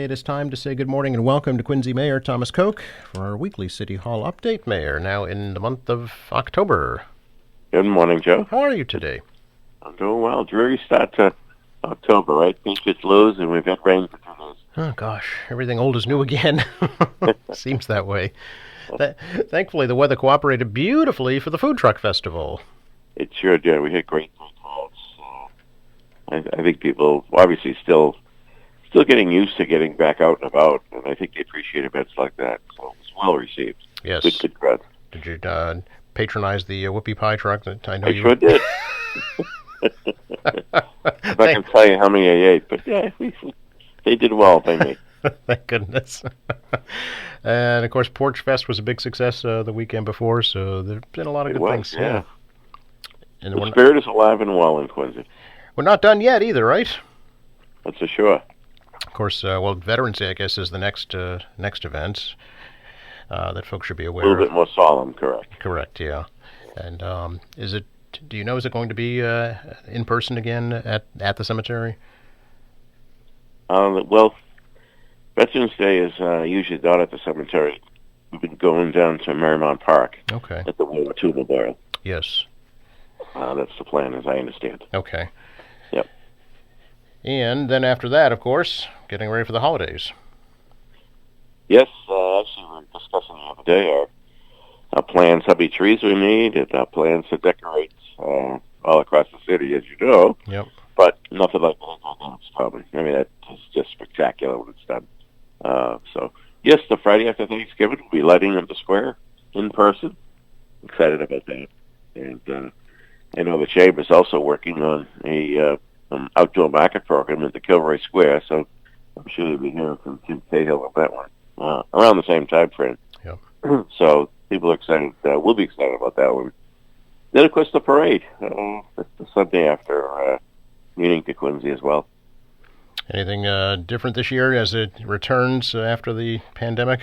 it is time to say good morning and welcome to Quincy Mayor Thomas Koch for our weekly City Hall update. Mayor, now in the month of October. Good morning, Joe. How are you today? I'm doing well. Dreary start to October, right? Patriots lose, and we've had rain for 2 days. Oh, gosh, everything old is new again. Seems that way. Thankfully, the weather cooperated beautifully for the food truck festival. It sure did. We had great calls. I think people obviously still getting used to getting back out and about, and I think they appreciate events like that. So it was well received. Yes. Good crowd. Did you patronize the whoopie pie truck? I know I you sure did. If I can tell you how many I ate, but yeah, they did well by me. Thank goodness. And of course, Porch Fest was a big success the weekend before, so there's been a lot of good things. Yeah. And the spirit is alive and well in Quincy. We're not done yet either, right? That's for sure. Of course, Veterans Day, I guess, is the next event that folks should be aware of. A little bit more solemn, correct? Correct, yeah. And do you know, is it going to be in person again at the cemetery? Well, Veterans Day is usually not at the cemetery. We've been going down to Marymount Park. Okay. At the World War II Memorial. Yes. That's the plan, as I understand. Okay. Yep. And then after that, of course, getting ready for the holidays. Yes, actually, we were discussing the other day our plans, how many trees we need, and our plans to decorate all across the city, as you know. Yep. But nothing like that, probably. I mean, that is just spectacular when it's done. So, yes, the Friday after Thanksgiving, we'll be lighting up the square in person. Excited about that. And I know the Chamber is also working on a outdoor market program at the Kilroy Square, so I'm sure you'll be hearing from Tim Cahill on that one around the same time frame. Yep. So people are excited. We'll be excited about that one. Then, of course, the parade. That's the Sunday after meeting to Quincy as well. Anything different this year as it returns after the pandemic?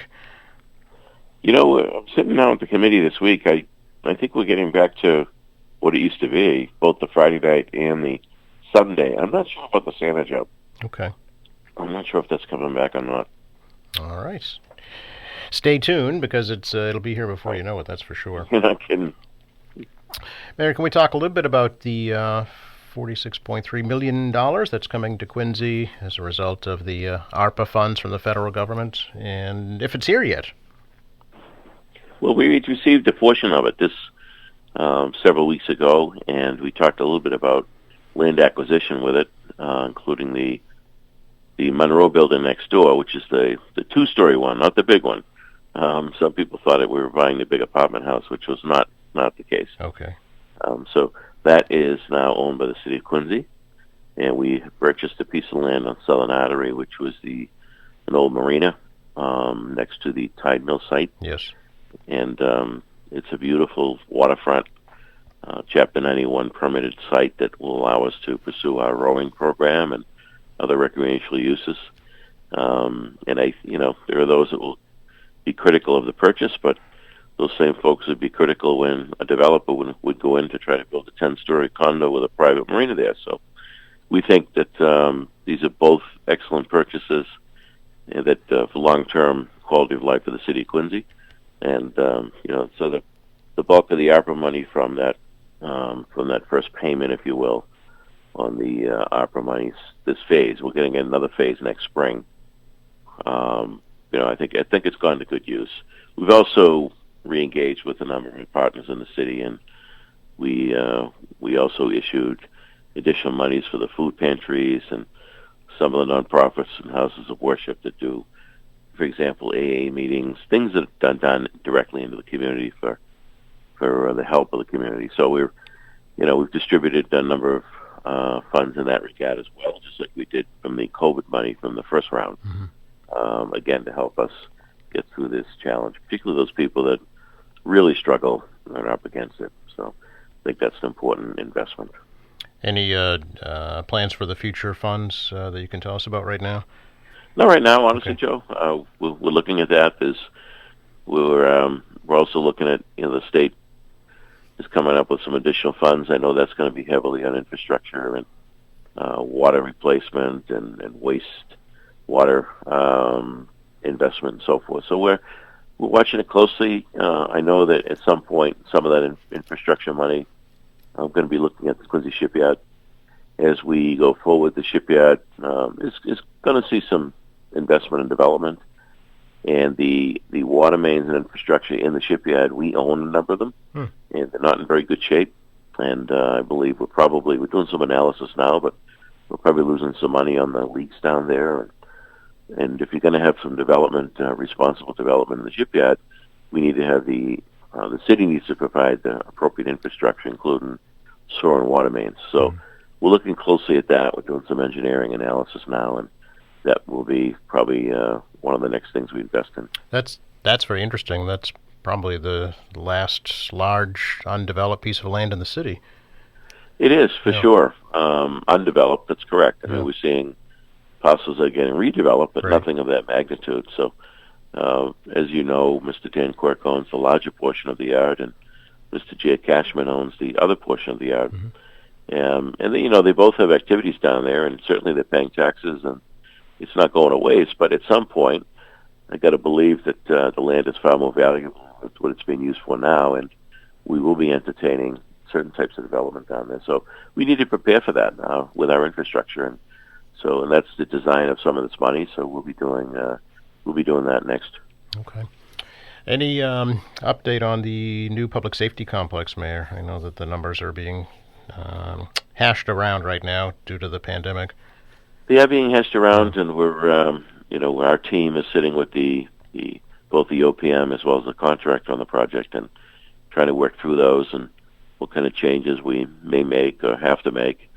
You know, I'm sitting down with the committee this week. I think we're getting back to what it used to be, both the Friday night and the Sunday. I'm not sure about the Santa job. Okay. I'm not sure if that's coming back or not. All right. Stay tuned because it'll be here before you know it, that's for sure. You're not kidding. Mayor, can we talk a little bit about the $46.3 million that's coming to Quincy as a result of the ARPA funds from the federal government, and if it's here yet? Well, we received a portion of it several weeks ago, and we talked a little bit about land acquisition with it, including the Monroe building next door, which is the two-story one, not the big one. Some people thought that we were buying the big apartment house, which was not the case. Okay. So that is now owned by the city of Quincy, and we purchased a piece of land on Southern Artery, which was an old marina next to the Tide Mill site. Yes. And it's a beautiful waterfront, Chapter 91 permitted site that will allow us to pursue our rowing program and other recreational uses. And there are those that will be critical of the purchase, but those same folks would be critical when a developer would go in to try to build a 10-story condo with a private marina there. So we think that these are both excellent purchases and that for long-term quality of life for the city of Quincy. And, so the bulk of the ARPA money from that first payment, if you will, on the ARPA money, this phase, we're going to get another phase next spring. I think it's gone to good use. We've also re-engaged with a number of partners in the city, and we also issued additional monies for the food pantries and some of the nonprofits and houses of worship that do, for example, AA meetings, things that are done directly into the community for the help of the community. So we've distributed a number of funds in that regard as well, just like we did from the COVID money from the first round. Mm-hmm. Again, to help us get through this challenge, particularly those people that really struggle and are up against it. So I think that's an important investment. Any plans for the future funds that you can tell us about right now? Not right now, honestly, Okay. Joe. We're looking at that. We're also looking at, the state is coming up with some additional funds. I know that's going to be heavily on infrastructure and water replacement and waste water investment and so forth. So we're watching it closely. I know that at some point, some of that infrastructure money, I'm going to be looking at the Quincy shipyard as we go forward. The shipyard is going to see some investment and development, and the water mains and infrastructure in the shipyard, we own a number of them, and they're not in very good shape. And I believe we're doing some analysis now, but we're probably losing some money on the leaks down there. And if you're going to have some development, responsible development in the shipyard, we need to have the city needs to provide the appropriate infrastructure, including sewer and water mains. So we're looking closely at that. We're doing some engineering analysis now, and that will be probably one of the next things we invest in. That's very interesting. That's probably the last large undeveloped piece of land in the city. It is, for sure. Undeveloped, that's correct. I mean, we're seeing parcels that are getting redeveloped, but nothing of that magnitude. So, as you know, Mr. Dan Quirk owns the larger portion of the yard, and Mr. J. Cashman owns the other portion of the yard. And they both have activities down there, and certainly they're paying taxes, and it's not going to waste. But at some point, I got to believe that the land is far more valuable than what it's being used for now, and we will be entertaining certain types of development down there. So we need to prepare for that with our infrastructure, and that's the design of some of this money. So we'll be doing that next. Okay. Any update on the new public safety complex, Mayor? I know that the numbers are being hashed around right now due to the pandemic. They are being hashed around, and we're our team is sitting with both the OPM as well as the contractor on the project and trying to work through those and what kind of changes we may make or have to make,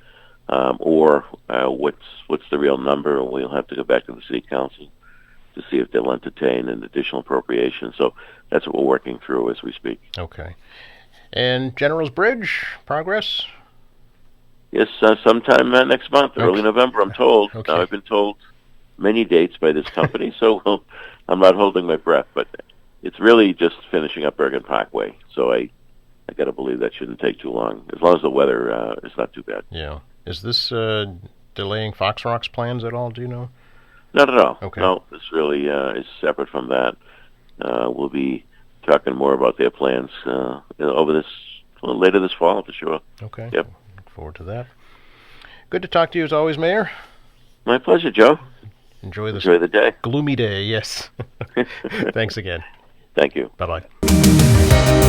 or what's the real number, and we'll have to go back to the city council to see if they'll entertain an additional appropriation. So that's what we're working through as we speak. Okay. And General's Bridge, progress? Yes, sometime next month, early November, I'm told. Okay. Now, I've been told many dates by this company, so I'm not holding my breath, but it's really just finishing up Bergen Parkway. So I got to believe that shouldn't take too long, as long as the weather is not too bad. Yeah. Is this delaying Fox Rock's plans at all, do you know? Not at all. Okay. No, this really is separate from that. We'll be talking more about their plans later this fall, for sure. Okay. Yep. Look forward to that. Good to talk to you as always, Mayor. My pleasure, Joe. Enjoy the day. Gloomy day, yes. Thanks again. Thank you. Bye-bye.